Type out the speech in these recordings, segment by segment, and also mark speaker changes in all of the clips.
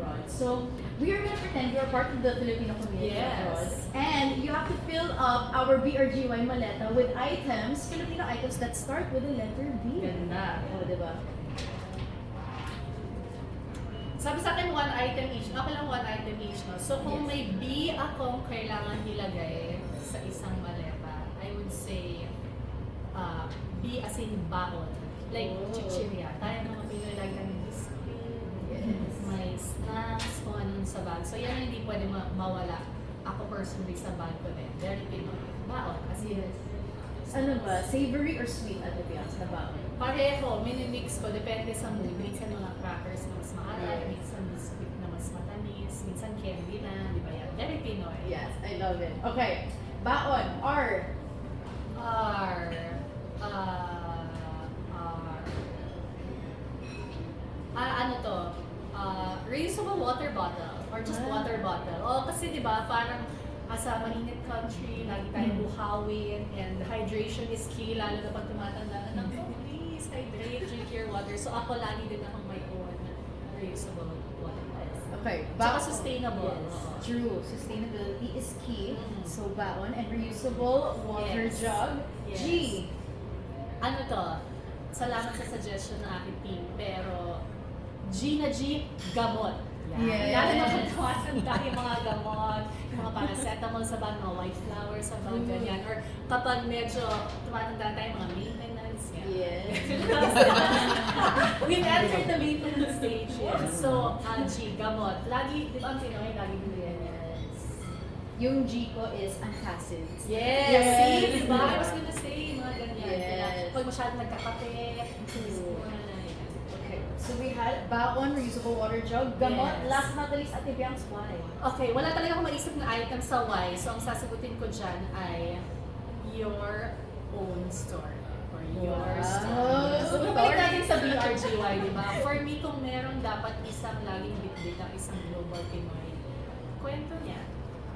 Speaker 1: abroad. So we are gonna pretend you're part of the Filipino community abroad.
Speaker 2: Yes.
Speaker 1: And you have to fill up our BRGY maleta with items, Filipino items that start with the letter B.
Speaker 2: Ganda.
Speaker 1: O, diba?
Speaker 2: Sabi sa akin, one item each. Ako lang one item each, no? So, kung
Speaker 1: Yes.
Speaker 2: may B akong kailangan ilagay sa isang maleta, I would say, B as in baon. Like,
Speaker 1: Oh.
Speaker 2: chichirya. Tayo mga Pinoy lagi ng biscuit,
Speaker 1: Yes.
Speaker 2: may snacks, kung ano sa bag. So, yan ang hindi pwede mawala. Ako personally sa bag ko din. Very Pinoy. Baon. As in,
Speaker 1: Ano ba? Savory or sweet at the na baon?
Speaker 2: pareho, minimix ko, depende sa mood. Minsan mga crackers na mas maalat, minsan biscuit na mas matamis, minsan candy na, di ba yan? Very Pinoy.
Speaker 1: Yes, I love it. Okay, baon, R.
Speaker 2: R. Ano to? Reusable water bottle or just water bottle. O kasi di ba parang sa mainit country, lagi tayong buhawin and hydration is key lalo na pag tumatanda na ng please hydrate, drink your water. So ako lagi din akong may own reusable water bottle.
Speaker 1: Okay,
Speaker 2: Tsaka sustainable.
Speaker 1: Yes,
Speaker 2: Oo.
Speaker 1: true. Sustainability is key.
Speaker 2: Mhm.
Speaker 1: So baon and reusable water
Speaker 2: Yes.
Speaker 1: jug.
Speaker 2: Yes.
Speaker 1: G.
Speaker 2: Ano to? Salamat sa suggestion ng aking team, pero G na G, gamot.
Speaker 1: Yes.
Speaker 2: Lalo na kung tumatanda yung mga gamot, yung mga paracetamol sa bag, mga white flower sa bag, ganyan. Or kapag medyo tumatanda tayo, mga maintenance, yan.
Speaker 1: Yes.
Speaker 2: We've entered the maintenance stage, yes. So, G, gamot. Lagi, di ba ang Pinoy, lagi bilihan yan.
Speaker 1: Yung G ko is antacids.
Speaker 2: Yes!
Speaker 1: Yes.
Speaker 2: See, di ba? I was gonna say, mga ganyan.
Speaker 1: Yes.
Speaker 2: Pag masyadong nagkakape, muna na yan.
Speaker 1: Okay, so we had baon, reusable water jug, gamot.
Speaker 2: Yes.
Speaker 1: Last but not the least, Ate Biang's why?
Speaker 2: Okay, wala talaga akong maisip na item sa Y. So, ang sasagutin ko dyan ay your own store. Or your
Speaker 1: Wow.
Speaker 2: store. So, bumalik
Speaker 1: Story.
Speaker 2: natin sa BRGY, di ba? For me, kung meron dapat isang laging bitbit ang isang global Pinoy, kwento niya.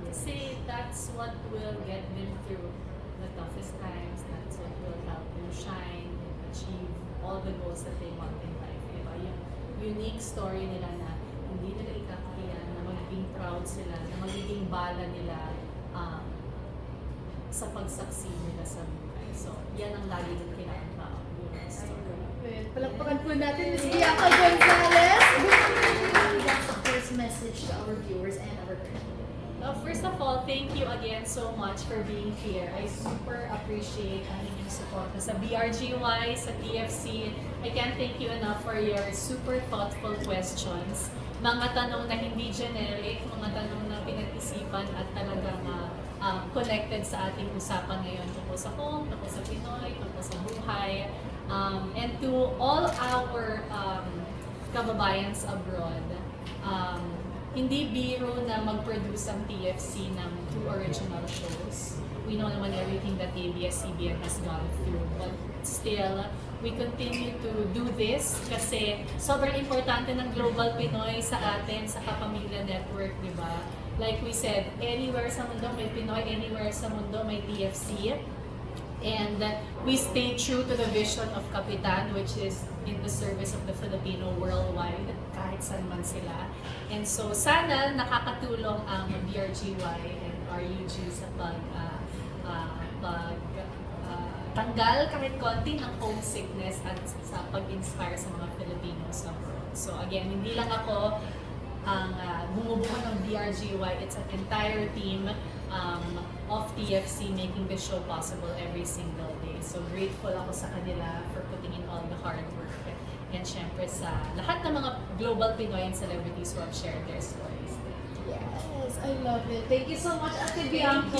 Speaker 2: Kasi that's what will get them through the toughest times. That's what will help them shine and achieve all the goals that they want in life. Diba? Yung unique story nila na hindi nila ikakahiyan, na magiging proud sila, na magiging bala nila sa pagsaksi nila sa buhay. So, yan ang lagi nang kinakatao. Yung story.
Speaker 1: Palakpakan po natin Ms. Bianca Gonzalez. What's the first message to our viewers and our community?
Speaker 2: First of all, thank you again so much for being here. I super appreciate ang inyong support sa BRGY, sa TFC. I can't thank you enough for your super thoughtful questions. Mga tanong na hindi generic, mga tanong na pinag-isipan at talagang connected sa ating usapan ngayon tungkol sa home, tungkol sa Pinoy, tungkol sa buhay. And to all our kababayans abroad, hindi biro na mag-produce ang TFC ng 2 original shows. We know naman everything that ABS-CBN has gone through, but still, we continue to do this kasi sobrang importante ng Global Pinoy sa atin, sa Kapamilya Network, di ba? Like we said, anywhere sa mundo may Pinoy, anywhere sa mundo may TFC. And we stay true to the vision of Kapitan, which is in the service of the Filipino worldwide, kahit saan man sila. And so, sana nakakatulong ang BRGY and RUG sa tanggal kahit konti ng homesickness at sa pag-inspire sa mga Filipinos abroad. So again, hindi lang ako ang bumubuo ng BRGY, it's an entire team of TFC making this show possible every single day. So grateful ako sa kanila for putting in all the hard work. And syempre sa lahat ng mga global Pinoy and celebrities who have shared their stories.
Speaker 1: Yes, I love it. Thank you so much, Ate Bianca.